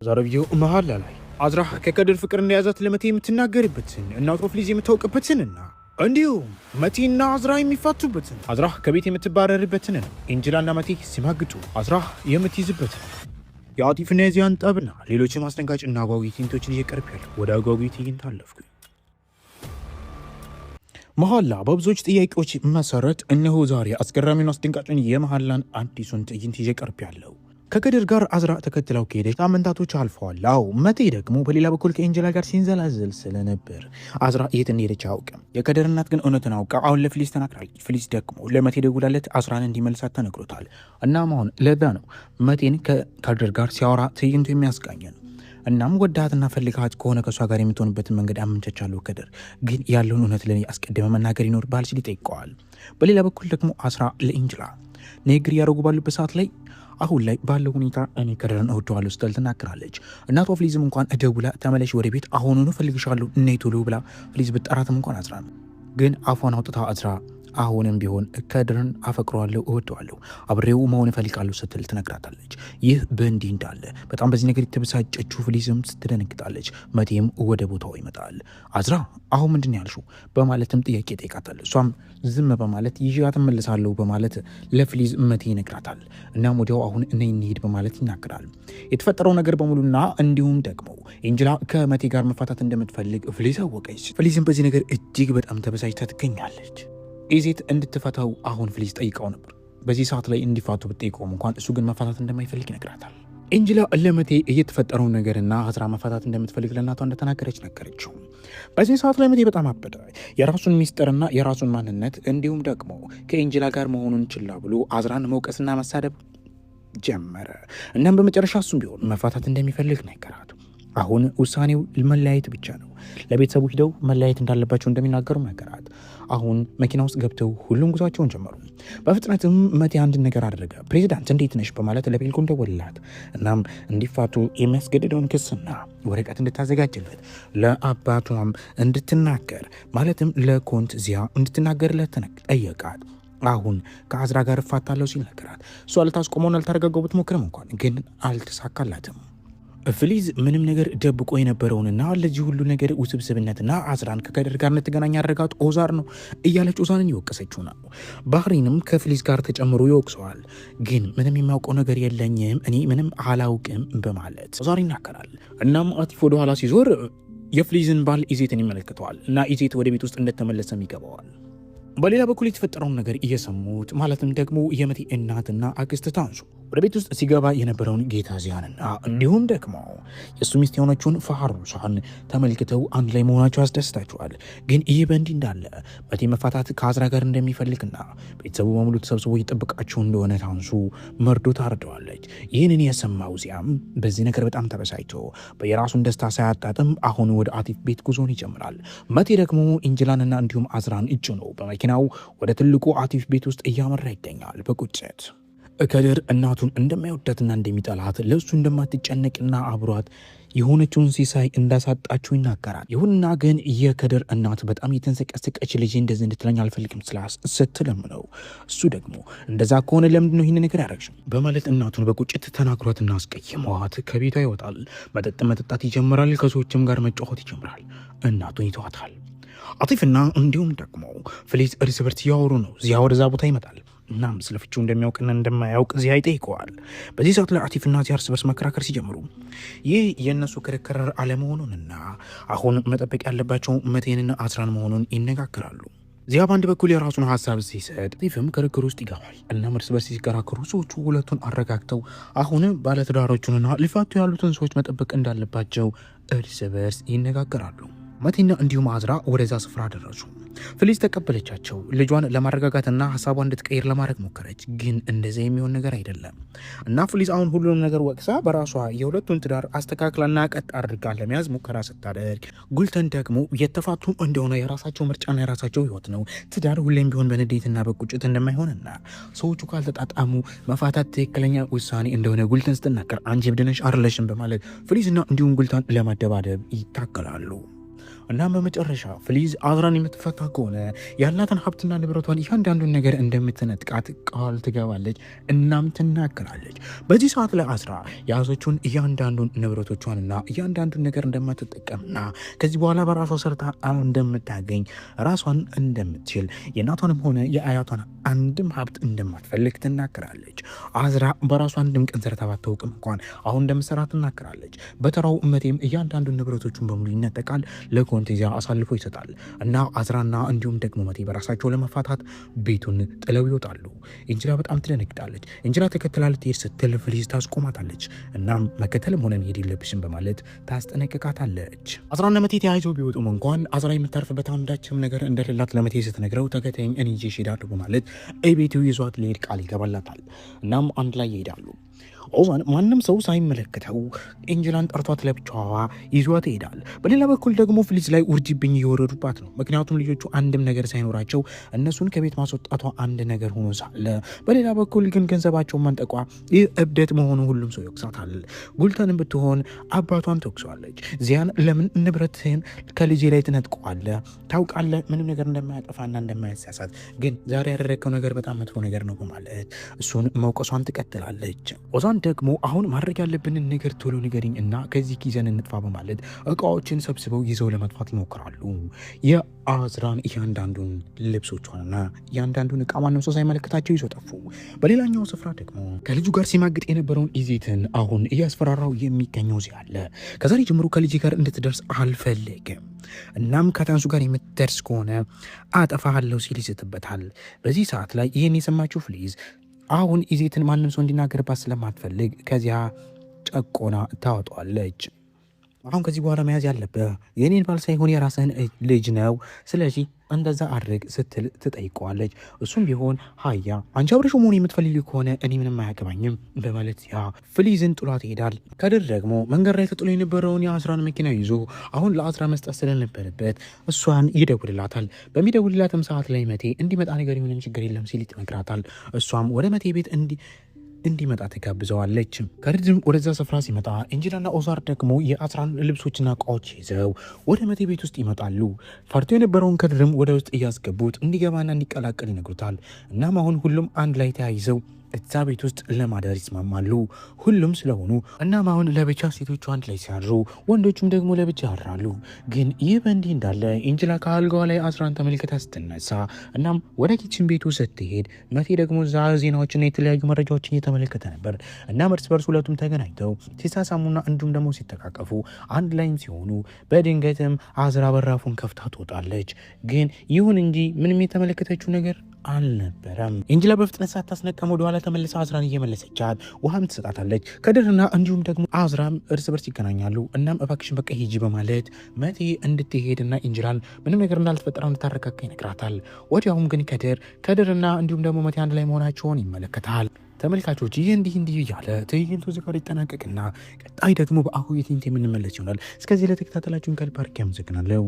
ዛሬ ቪዲዮ መሀላ ላይ አዝራ ከከድር ፍቅር እንደያዛት ለመቴ የምትናገርበትን እናቷ ፍሊዝ የምታውቅበትንና እንዲሁም መቴና አዝራ የሚፋቱበትን አዝራ ከቤት የምትባረርበትን ኤንጅላና መቴ ሲማግጡ አዝራ የምትይዝበትን የአቲፍና የዚያን ጠብና ሌሎችም አስደንጋጭና አጓጊ ትዕይንቶችን እየቀርብ ያለ ወደ አጓጊ ትዕይንት አለፍኩኝ። መሀላ በብዙዎች ጥያቄዎች መሰረት እነሆ ዛሬ አስገራሚውን አስደንጋጭን የመሀላን አዲሱን ትዕይንት እየቀርብ ያለው ከከድር ጋር አዝራ ተከትለው ከሄደች ሳምንታቶች አልፈዋል። አዎ መቴ ደግሞ በሌላ በኩል ከኤንጀላ ጋር ሲንዘላዘል ስለነበር አዝራ የት እንደሄደች አያውቅም። የከድር እናት ግን እውነትን አውቃ አሁን ለፍሊዝ ተናግራለች። ፍሊዝ ደግሞ ለመቴ ደውላለት አዝራን እንዲመልሳት ተነግሮታል። እናም አሁን ለዛ ነው መቴን ከከድር ጋር ሲያወራ ትዕይንቱ የሚያስቃኘን። እናም ወዳትና ፈልጋት ከሆነ ከሷ ጋር የምትሆንበትን መንገድ አመንቻቻለሁ። ከድር ግን ያለውን እውነት ለኔ አስቀድመ መናገር ይኖርብሃል ሲል ይጠይቀዋል። በሌላ በኩል ደግሞ አዝራ ለኤንጀላ ንግግር እያደረጉ ባሉበት ሰዓት ላይ አሁን ላይ ባለው ሁኔታ እኔ ከድርን እወደዋለሁ ስትል ትናገራለች። እናቷ ፍሊዝም እንኳን ደውላ ተመለሽ ወደ ቤት አሁኑኑ እፈልግሻለሁ ነይ ቶሎ ብላ ፍሊዝ ብጠራትም እንኳን አዝራ ግን አፏን አውጥታ አዝራ አሁንም ቢሆን ከድርን አፈቅረዋለሁ እወደዋለሁ አብሬው መሆን እፈልጋለሁ ስትል ትነግራታለች። ይህ በእንዲህ እንዳለ በጣም በዚህ ነገር የተበሳጨችው ፍሊዝም ስትደነግጣለች። መቴም ወደ ቦታው ይመጣል። አዝራ አሁን ምንድን ያልሽው በማለትም ጥያቄ ጠይቃታል። እሷም ዝም በማለት ይዣት እመልሳለሁ በማለት ለፍሊዝ መቴ ይነግራታል። እናም ወዲያው አሁን እኔ እንሂድ በማለት ይናገራል። የተፈጠረው ነገር በሙሉና እንዲሁም ደግሞ ኤንጀላ ከመቴ ጋር መፋታት እንደምትፈልግ ፍሊዝ አወቀች። ፍሊዝም በዚህ ነገር እጅግ በጣም ተበሳጭታ ትገኛለች። ኢዜት እንድትፈታው አሁን ፍሊዝ ጠይቀው ነበር። በዚህ ሰዓት ላይ እንዲፋቱ ብትጠይቀውም እንኳን እሱ ግን መፋታት እንደማይፈልግ ይነግራታል። ኤንጀላ ለመቴ እየተፈጠረው ነገርና አዝራ መፋታት እንደምትፈልግ ለእናቷ እንደተናገረች ነገረችው። በዚህ ሰዓት ላይ መቴ በጣም አበደ። የራሱን ሚስጥርና የራሱን ማንነት እንዲሁም ደግሞ ከኤንጀላ ጋር መሆኑን ችላ ብሎ አዝራን መውቀስና መሳደብ ጀመረ። እናም በመጨረሻ እሱም ቢሆን መፋታት እንደሚፈልግ ነገራት። አሁን ውሳኔው መለያየት ብቻ ነው። ለቤተሰቡ ሂደው መለያየት እንዳለባቸው እንደሚናገሩ ነገራት። አሁን መኪና ውስጥ ገብተው ሁሉም ጉዟቸውን ጀመሩ። በፍጥነትም መቴ አንድ ነገር አደረገ። ፕሬዚዳንት እንዴት ነሽ በማለት ለቤልኮም ደወለላት። እናም እንዲፋቱ የሚያስገድደውን ክስና ወረቀት እንድታዘጋጅለት ለአባቷም እንድትናገር ማለትም ለኮንት ዚያ እንድትናገርለት ጠየቃት። አሁን ከአዝራ ጋር እፋታለሁ ሲል ነገራት። እሷ ልታስቆመውን አልታረጋገው ብትሞክርም እንኳን ግን አልተሳካላትም። ፍሊዝ ምንም ነገር ደብቆ የነበረውንና ለዚህ ሁሉ ነገር ውስብስብነትና አዝራን ከከድር ጋር እንድትገናኝ ያደረጋት ኦዛር ነው እያለች ኦዛርን እየወቀሰችው ነው። ባህሪንም ከፍሊዝ ጋር ተጨምሮ ይወቅሰዋል። ግን ምንም የሚያውቀው ነገር የለኝም እኔ ምንም አላውቅም በማለት ኦዛር ይናገራል። እናም አቲፍ ወደ ኋላ ሲዞር የፍሊዝን ባል ኢዜትን ይመለከተዋል እና ኢዜት ወደ ቤት ውስጥ እንደተመለሰም ይገባዋል። በሌላ በኩል የተፈጠረውን ነገር እየሰሙት ማለትም ደግሞ የመቴ እናትና አክስት ታንሱ ወደ ቤት ውስጥ ሲገባ የነበረውን ጌታ ዚያንና እንዲሁም ደግሞ የእሱ ሚስት የሆነችውን ፋሩሳን ተመልክተው አንድ ላይ መሆናቸው ያስደስታቸዋል። ግን ይህ በእንዲህ እንዳለ መቴ መፋታት ከአዝራ ጋር እንደሚፈልግና ቤተሰቡ በሙሉ ተሰብስቦ እየጠበቃቸው እንደሆነ ታንሱ መርዶ ታርደዋለች። ይህንን የሰማው ዚያም በዚህ ነገር በጣም ተበሳጭቶ በየራሱን ደስታ ሳያጣጥም አሁን ወደ አቲፍ ቤት ጉዞን ይጀምራል። መቴ ደግሞ ኤንጀላንና እንዲሁም አዝራን እጭ ነው በመኪናው ወደ ትልቁ አቲፍ ቤት ውስጥ እያመራ ይገኛል። በቁጭት ከድር እናቱን እንደማይወዳትና እንደሚጠላት ለእሱ እንደማትጨነቅና አብሯት የሆነችውን ሲሳይ እንዳሳጣችው ይናገራል። ይሁንና ግን የከድር እናት በጣም የተንሰቀሰቀች ልጅ እንደዚህ እንድትለኝ አልፈልግም ስትለምነው እሱ ደግሞ እንደዛ ከሆነ ለምንድነው ይህን ነገር ያደረግሽው በማለት እናቱን በቁጭት ተናግሯትና አስቀይመዋት ከቤቷ ይወጣል። መጠጥ መጠጣት ይጀምራል። ከሰዎችም ጋር መጫወት ይጀምራል። እናቱን ይተዋታል። አቲፍና እንዲሁም ደግሞ ፍሊዝ እርስ በርስ እያወሩ ነው። ዚያ ወደዛ ቦታ ይመጣል። እናም ስለ ፍቺው እንደሚያውቅና እንደማያውቅ ዚያ ይጠይቀዋል። በዚህ ሰዓት ላይ አቲፍና ዚያ እርስ በርስ መከራከር ሲጀምሩ ይህ የእነሱ ክርክር አለመሆኑንና አሁን መጠበቅ ያለባቸው መቴንና አዝራን መሆኑን ይነጋገራሉ። ዚያ በአንድ በኩል የራሱን ሀሳብ ሲሰጥ አቲፍም ክርክር ውስጥ ይገባል። እናም እርስ በርስ ሲከራከሩ ሰዎቹ ሁለቱን አረጋግተው አሁን ባለትዳሮቹንና ሊፋቱ ያሉትን ሰዎች መጠበቅ እንዳለባቸው እርስ በርስ ይነጋገራሉ። መቴና እንዲሁም አዝራ ወደዛ ስፍራ ደረሱ። ፍሊዝ ተቀበለቻቸው። ልጇን ለማረጋጋትና ሀሳቧን እንድትቀይር ለማድረግ ሞከረች። ግን እንደዚያ የሚሆን ነገር አይደለም እና ፍሊዝ አሁን ሁሉንም ነገር ወቅሳ በራሷ የሁለቱን ትዳር አስተካክላና ቀጥ አድርጋ ለመያዝ ሙከራ ስታደርግ ጉልተን ደግሞ የተፋቱ እንደሆነ የራሳቸው ምርጫና የራሳቸው ህይወት ነው። ትዳር ሁሌም ቢሆን በንዴትና በቁጭት እንደማይሆንና ሰዎቹ ካልተጣጣሙ መፋታት ትክክለኛ ውሳኔ እንደሆነ ጉልተን ስትናገር አንቺ እብድ ነሽ አይደለሽም በማለት ፍሊዝና እንዲሁም ጉልተን ለማደባደብ ይታገላሉ። እናም በመጨረሻ ፍሊዝ አዝራን የምትፈታ ከሆነ ያላትን ሀብትና ንብረቷን እያንዳንዱን ነገር እንደምትነጥቃት ቃል ትገባለች። እናም ትናገራለች። በዚህ ሰዓት ላይ አዝራ የያዘችውን እያንዳንዱን ንብረቶቿንና እያንዳንዱን ነገር እንደማትጠቀምና ከዚህ በኋላ በራሷ ሰርታ እንደምታገኝ ራሷን እንደምትችል የእናቷንም ሆነ የአያቷን አንድም ሀብት እንደማትፈልግ ትናገራለች። አዝራ በራሷ አንድም ቀን ሰርታ ባታውቅም እንኳን አሁን እንደምትሰራ ትናገራለች። በተራው እመቴም እያንዳንዱን ንብረቶቹን በሙሉ ይነጠቃል፣ ለኮንቴዚያ አሳልፎ ይሰጣል እና አዝራና እንዲሁም ደግሞ መቴ በራሳቸው ለመፋታት ቤቱን ጥለው ይወጣሉ። ኤንጅላ በጣም ትደነግጣለች። ኤንጅላ ተከትላ ልትሄድ ስትል ፍሊዝ ታስቆማታለች። እናም መከተልም ሆነ መሄድ የለብሽም በማለት ታስጠነቅቃታለች። አዝራና መቴ ተያይዘው ቢወጡም እንኳን አዝራ የምታርፍበት አንዳችም ነገር እንደሌላት ለመቴ ስትነግረው ተከታይኝ እኔ ይዤሽ እሄዳለሁ በማለት ቤቱ ይዟት ሊሄድ ቃል ይገባላታል። እናም አንድ ላይ ይሄዳሉ። ኦዛን ማንም ሰው ሳይመለከተው ኤንጅላን ጠርቷት ለብቻዋ ይዟት ይሄዳል። በሌላ በኩል ደግሞ ፍሊዝ ላይ ውርጅብኝ እየወረዱባት ነው። ምክንያቱም ልጆቹ አንድም ነገር ሳይኖራቸው እነሱን ከቤት ማስወጣቷ አንድ ነገር ሆኖ ሳለ፣ በሌላ በኩል ግን ገንዘባቸውን መንጠቋ ይህ እብደት መሆኑ ሁሉም ሰው ይወቅሳታል። ጉልተንም ብትሆን አባቷን ተወቅሰዋለች። ዚያን ለምን ንብረትህን ከልጄ ላይ ትነጥቀዋለህ? ታውቃለህ ምንም ነገር እንደማያጠፋና እንደማያሳሳት፣ ግን ዛሬ ያደረግከው ነገር በጣም መጥፎ ነገር ነው በማለት እሱን መውቀሷን ትቀጥላለች። ኦዛን ደግሞ አሁን ማድረግ ያለብንን ነገር ቶሎ ንገሪኝ እና ከዚህ ጊዜን እንጥፋ በማለት እቃዎችን ሰብስበው ይዘው ለመጥፋት ይሞክራሉ። የአዝራን እያንዳንዱን ልብሶቿንና እያንዳንዱን እቃ ማንም ሰው ሳይመለከታቸው ይዘው ጠፉ። በሌላኛው ስፍራ ደግሞ ከልጁ ጋር ሲማግጥ የነበረውን ኢዜትን አሁን እያስፈራራው የሚገኘው ዚ አለ። ከዛሬ ጀምሮ ከልጅ ጋር እንድትደርስ አልፈለግም። እናም ከታንሱ ጋር የምትደርስ ከሆነ አጠፋሃለሁ ሲል ይስትበታል። በዚህ ሰዓት ላይ ይህን የሰማችው ፍሊዝ አሁን ኢዜትን ማንም ሰው እንዲናገርባት ስለማትፈልግ ከዚያ ጨቆና ታወጧለች። አሁን ከዚህ በኋላ መያዝ ያለብህ የኔን ባል ሳይሆን የራስህን ልጅ ነው፣ ስለዚህ እንደዛ አድርግ ስትል ትጠይቀዋለች። እሱም ቢሆን ሀያ አንቺ አብረሽ መሆን የምትፈልጊ ከሆነ እኔ ምንም አያገባኝም በማለት ያ ፍሊዝን ጥሏት ይሄዳል። ከድር ደግሞ መንገድ ላይ ተጥሎ የነበረውን የአዝራን መኪና ይዞ አሁን ለአዝራ መስጠት ስለነበረበት እሷን ይደውልላታል። በሚደውልላትም ሰዓት ላይ መቴ እንዲመጣ ነገር ምንም ችግር የለም ሲል ይነግራታል። እሷም ወደ መቴ ቤት እንዲመጣ ተጋብዘዋለች። ከድርም ወደዛ ስፍራ ሲመጣ ኤንጅላና ኦዛር ደግሞ የአዝራን ልብሶችና እቃዎች ይዘው ወደ መቴ ቤት ውስጥ ይመጣሉ። ፈርቶ የነበረውን ከድርም ወደ ውስጥ እያስገቡት እንዲገባና እንዲቀላቀል ይነግሩታል። እናም አሁን ሁሉም አንድ ላይ ተያይዘው እዛ ቤት ውስጥ ለማደር ይስማማሉ። ሁሉም ስለሆኑ እናም አሁን ለብቻ ሴቶቹ አንድ ላይ ሲያድሩ፣ ወንዶቹም ደግሞ ለብቻ ያድራሉ። ግን ይህ በእንዲህ እንዳለ ኤንጅላ ከአልጋዋ ላይ አዝራን ተመልክታ ስትነሳ እናም ወደ ኪችን ቤቱ ስትሄድ መቴ ደግሞ እዛ ዜናዎችና የተለያዩ መረጃዎችን እየተመለከተ ነበር። እናም እርስ በርስ ሁለቱም ተገናኝተው ሲሳሳሙና እንዲሁም ደግሞ ሲተቃቀፉ አንድ ላይም ሲሆኑ በድንገትም አዝራ በራፉን ከፍታ ትወጣለች። ግን ይሁን እንጂ ምንም የተመለከተችው ነገር አልነበረም። ኤንጅላ በፍጥነት ሳታስነቀም ወደኋላ ተመልሳ አዝራን እየመለሰቻት ውሃም ትሰጣታለች። ከድርና እንዲሁም ደግሞ አዝራም እርስ በርስ ይገናኛሉ። እናም እባክሽን በቃ ሂጂ በማለት መቴ እንድትሄድና ኤንጅላን ምንም ነገር እንዳልተፈጠረ እንድታረጋጋ ይነግራታል። ወዲያውም ግን ከድርና እንዲሁም ደግሞ መቴ አንድ ላይ መሆናቸውን ይመለከታል። ተመልካቾች ይህ እንዲህ እያለ ትዕይንቱ እዚህ ጋር ይጠናቀቅና ቀጣይ ደግሞ በአሁኑ የትዕይንት የምንመለስ ይሆናል። እስከዚህ ለተከታተላችሁን ከልብ አድርጌ አመሰግናለሁ።